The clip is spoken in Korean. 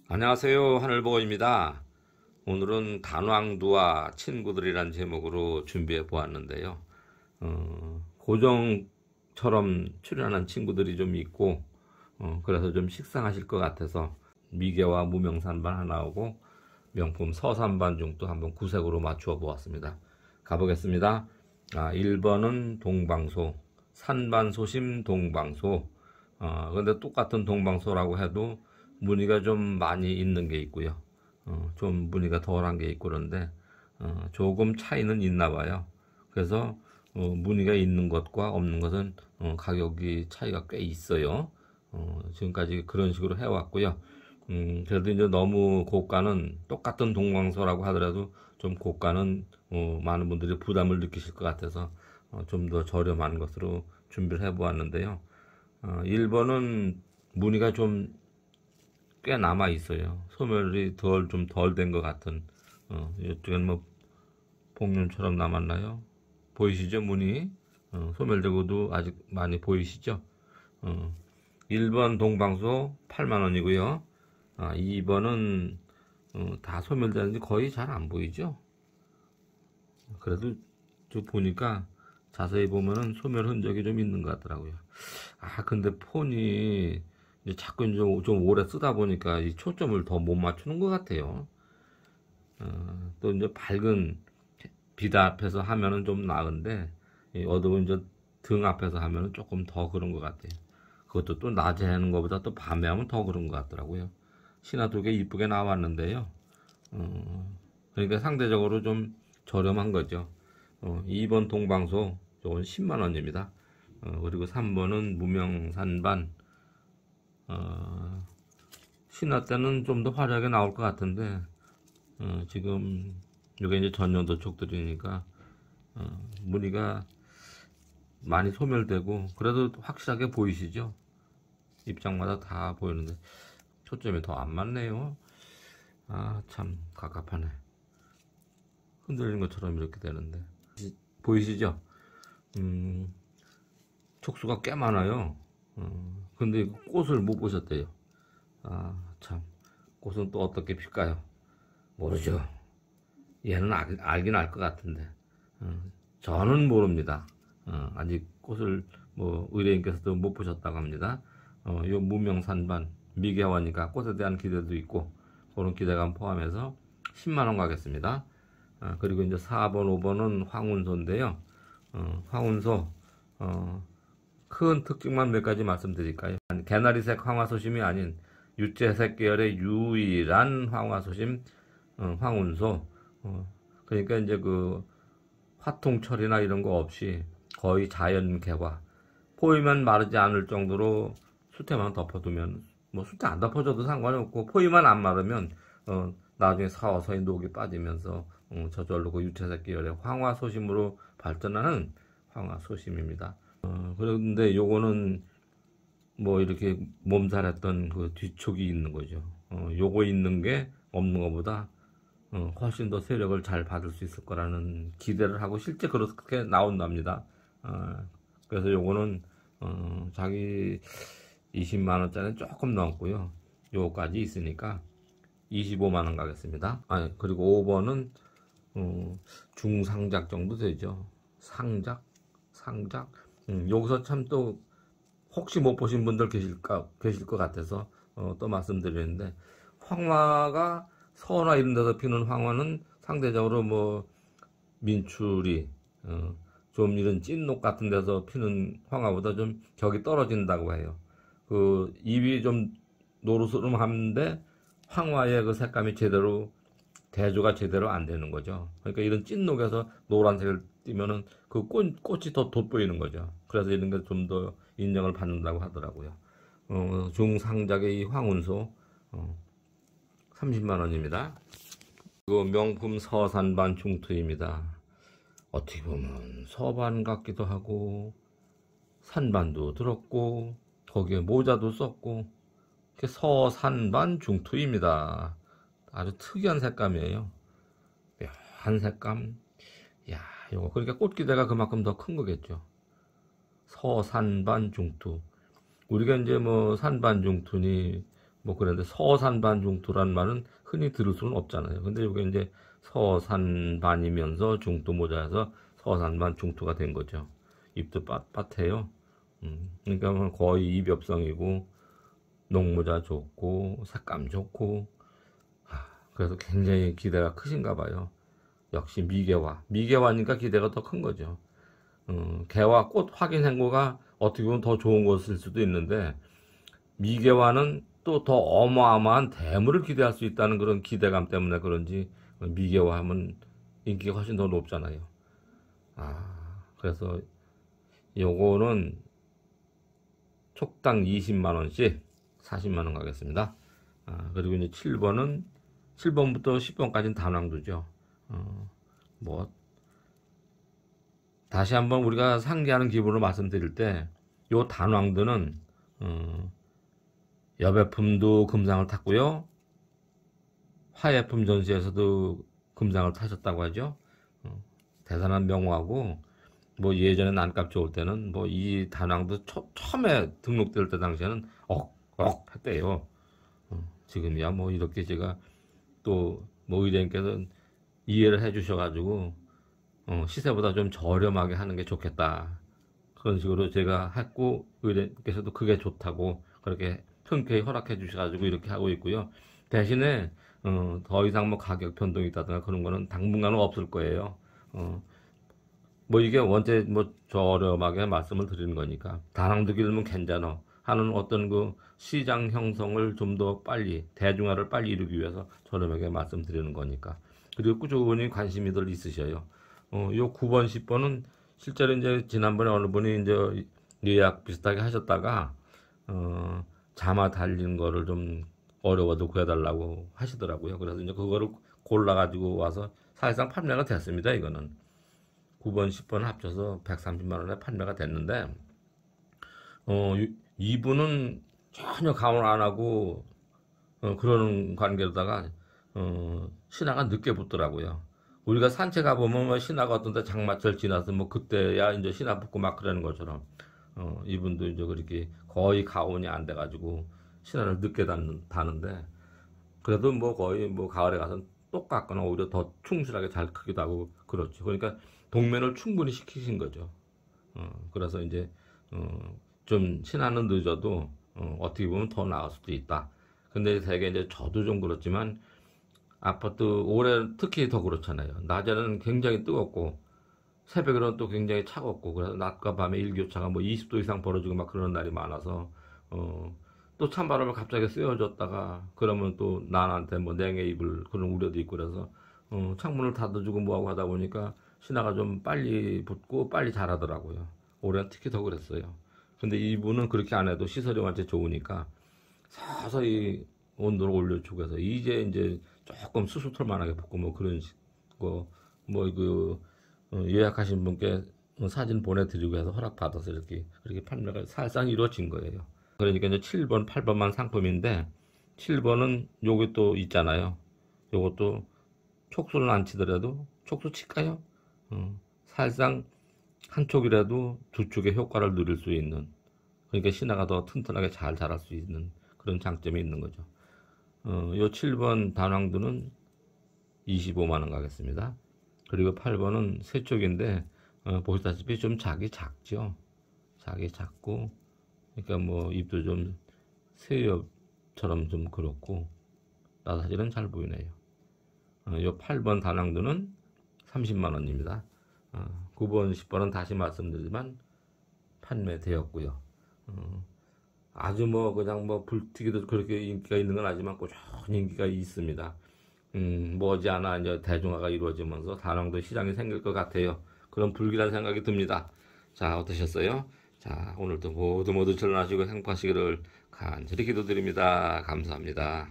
안녕하세요. 하늘보고입니다. 오늘은 단왕두와 친구들이란 제목으로 준비해 보았는데요. 고정처럼 출연한 친구들이 좀 있고, 그래서 좀 식상하실 것 같아서 미개와 무명산반 하나 오고 명품 서산반 중도 한번 구색으로 맞추어 보았습니다. 가보겠습니다. 1번은 동방소, 산반소심 동방소. 근데 똑같은 동방소라고 해도 무늬가 좀 많이 있는 게 있고요. 좀 무늬가 덜한 게 있고 그런데 조금 차이는 있나 봐요. 그래서 무늬가 있는 것과 없는 것은 가격이 차이가 꽤 있어요. 지금까지 그런 식으로 해왔고요. 그래도 이제 너무 고가는 똑같은 동방소라고 하더라도 좀 고가는 많은 분들이 부담을 느끼실 것 같아서 좀 더 저렴한 것으로 준비를 해보았는데요. 1번은 무늬가 좀 꽤 남아 있어요. 소멸이 좀 덜 된 것 같은. 이쪽엔 뭐 복륜처럼 남았나요? 보이시죠, 무늬? 소멸되고도 아직 많이 보이시죠? 1번 동방소 8만원이고요. 2번은 다 소멸되는지 거의 잘 안 보이죠? 그래도 저 보니까 자세히 보면은 소멸 흔적이 좀 있는 것 같더라고요. 근데 폰이 이제 자꾸 이제 좀 오래 쓰다 보니까 이 초점을 더 못 맞추는 것 같아요. 또 이제 밝은 빛 앞에서 하면은 좀 나은데, 이 어두운 이제 등 앞에서 하면은 조금 더 그런 것 같아요. 그것도 또 낮에 하는 것보다 또 밤에 하면 더 그런 것 같더라고요. 신화 두 개 이쁘게 나왔는데요. 그러니까 상대적으로 좀 저렴한 거죠. 2번 동방소, 저건 10만원입니다. 그리고 3번은 무명산반, 신화 때는 좀 더 화려하게 나올 것 같은데, 지금 이게 이제 전년도 촉들이니까 무늬가 많이 소멸되고 그래도 확실하게 보이시죠? 입장마다 다 보이는데 초점이 더 안 맞네요. 참 갑갑하네. 흔들린 것처럼 이렇게 되는데 보이시죠? 촉수가 꽤 많아요. 근데 꽃을 못 보셨대요. 참 꽃은 또 어떻게 필까요? 모르죠. 얘는 알긴 알 것 같은데 저는 모릅니다. 아직 꽃을 뭐 의뢰인께서도 못 보셨다고 합니다. 요 무명산반 미개화니까 꽃에 대한 기대도 있고 그런 기대감 포함해서 10만원 가겠습니다. 그리고 이제 4번 5번은 황운소인데요. 황운소 큰 특징만 몇 가지 말씀드릴까요? 개나리색 황화소심이 아닌 유채색 계열의 유일한 황화소심 황운소. 그러니까 이제 그 화통 처리나 이런 거 없이 거의 자연 개화. 포위만 마르지 않을 정도로 수태만 덮어두면, 뭐 수태 안 덮어줘도 상관이 없고 포위만 안 마르면 나중에 서서히 녹이 빠지면서 저절로 그 유채색 계열의 황화소심으로 발전하는 황화소심입니다. 그런데 요거는 뭐 이렇게 몸살했던 그 뒤촉이 있는 거죠. 요거 있는 게 없는 것보다 훨씬 더 세력을 잘 받을 수 있을 거라는 기대를 하고 실제 그렇게 나온답니다. 그래서 요거는 자기 20만원짜리 조금 넘고요. 요거까지 있으니까 25만원 가겠습니다. 그리고 5번은 중상작 정도 되죠. 상작. 여기서 참 또 혹시 못 보신 분들 계실 것 같아서 또 말씀드리는데, 황화가 서나 이런 데서 피는 황화는 상대적으로 뭐 민출이 좀 이런 찐녹 같은 데서 피는 황화보다 좀 격이 떨어진다고 해요. 그 잎이 좀 노르스름한데 황화의 그 색감이 제대로 대조가 제대로 안 되는 거죠. 그러니까 이런 찐녹에서 노란색을 띠면은 그 꽃이 더 돋보이는 거죠. 그래서 이런 게 좀 더 인정을 받는다고 하더라고요. 중상작의 이 황운소 30만원입니다. 그 명품 서산반 중투입니다. 어떻게 보면 서반 같기도 하고 산반도 들었고 거기에 모자도 썼고 서산반 중투입니다. 아주 특이한 색감이에요. 묘한 색감. 야, 요거 그러니까 꽃기대가 그만큼 더 큰 거겠죠. 서산반 중투. 우리가 이제 뭐 산반 중투니 뭐 그런데 서산반중투란 말은 흔히 들을 수는 없잖아요. 근데 이게 이제 서산반이면서 중투 모자라서 서산반중투가 된 거죠. 잎도 빳빳해요. 그러니까 뭐 거의 이볍성이고 녹모자 좋고 색감 좋고 그래서 굉장히 기대가 크신가 봐요. 역시 미개화니까 기대가 더 큰 거죠. 개화 꽃 확인 행보가 어떻게 보면 더 좋은 것일 수도 있는데 미개화는 또 더 어마어마한 대물을 기대할 수 있다는 그런 기대감 때문에 그런지 미개화하면 인기가 훨씬 더 높잖아요. 그래서 요거는 촉당 20만원씩 40만원 가겠습니다. 그리고 이제 7번은 7번부터 10번까지는 단왕두죠. 뭐 다시 한번 우리가 상기하는 기분으로 말씀드릴 때 요 단왕두는 여배품도 금상을 탔고요. 화예품 전시에서도 금상을 타셨다고 하죠. 대단한 명화고 뭐 예전에 난값 좋을 때는 뭐 이 단왕도 처음에 등록될 때 당시에는 억 했대요. 지금이야 뭐 이렇게 제가 또 뭐 의뢰인께서 이해를 해 주셔가지고 시세보다 좀 저렴하게 하는 게 좋겠다 그런 식으로 제가 했고 의뢰인께서도 그게 좋다고 그렇게 흔쾌히 허락해 주셔가지고 이렇게 하고 있고요. 대신에 더 이상 뭐 가격 변동이 있다든가 그런 거는 당분간은 없을 거예요. 뭐 이게 원체 뭐 저렴하게 말씀을 드리는 거니까 단왕두 기르면 괜찮아 하는 어떤 그 시장 형성을 좀 더 빨리 대중화를 빨리 이루기 위해서 저렴하게 말씀드리는 거니까. 그리고 꾸준히 관심이들 있으셔요. 요 9번 10번은 실제로 이제 지난번에 어느 분이 이제 예약 비슷하게 하셨다가 자마 달린 거를 좀 어려워도 구해달라고 하시더라고요. 그래서 이제 그거를 골라가지고 와서 사실상 판매가 됐습니다. 이거는 9번 10번 합쳐서 130만원에 판매가 됐는데 이분은 전혀 감을 안 하고 그러는 관계로다가 신화가 늦게 붙더라고요. 우리가 산책 가보면 뭐 신화가 어떤데 장마철 지나서 뭐 그때야 이제 신화 붙고 막 그러는 것처럼 이분도 이제 그렇게 거의 가온이 안 돼가지고 신화를 늦게 다는데 그래도 뭐 거의 뭐 가을에 가서 똑같거나 오히려 더 충실하게 잘 크기도 하고 그렇죠. 그러니까 동면을 충분히 시키신 거죠. 그래서 이제 좀 신화는 늦어도 어떻게 보면 더 나을 수도 있다. 근데 되게 이제 저도 좀 그렇지만 아파트 올해 특히 더 그렇잖아요. 낮에는 굉장히 뜨겁고 새벽에는 또 굉장히 차갑고 그래서 낮과 밤에 일교차가 뭐 20도 이상 벌어지고 막 그런 날이 많아서 또 찬바람을 갑자기 쐬어줬다가 그러면 또 난한테 뭐 냉해 입을 그런 우려도 있고 그래서 창문을 닫아주고 뭐하고 하다 보니까 신화가 좀 빨리 붙고 빨리 자라더라고요. 올해는 특히 더 그랬어요. 근데 이분은 그렇게 안 해도 시설이 완전 좋으니까 서서히 온도를 올려주고 해서 이제 조금 수술털만하게 붙고 뭐 그런 거 뭐 그 예약하신 분께 사진 보내드리고 해서 허락받아서 이렇게 판매가 사실상 이루어진 거예요. 그러니까 이제 7번, 8번만 상품인데 7번은 요게 또 있잖아요. 요것도 촉수는 안 치더라도 촉수 칠까요? 사실상 한 촉이라도 두 촉의 효과를 누릴 수 있는 그러니까 신화가 더 튼튼하게 잘 자랄 수 있는 그런 장점이 있는 거죠. 요 7번 단왕두는 25만원 가겠습니다. 그리고 8번은 세 촉인데 보시다시피 좀 작이 작죠. 작이 작고 그러니까 뭐 잎도 좀 새엽처럼 좀 그렇고 나사질은 잘 보이네요. 요 8번 단왕두는 30만원입니다. 9번 10번은 다시 말씀드리지만 판매되었고요. 아주 뭐 그냥 뭐 불튀기도 그렇게 인기가 있는 건 아니지만 꾸준히 인기가 있습니다. 머지않아 이제 대중화가 이루어지면서 단왕두 시장이 생길 것 같아요. 그런 불길한 생각이 듭니다. 자, 어떠셨어요? 자, 오늘도 모두 전하시고 행복하시기를 간절히 기도드립니다. 감사합니다.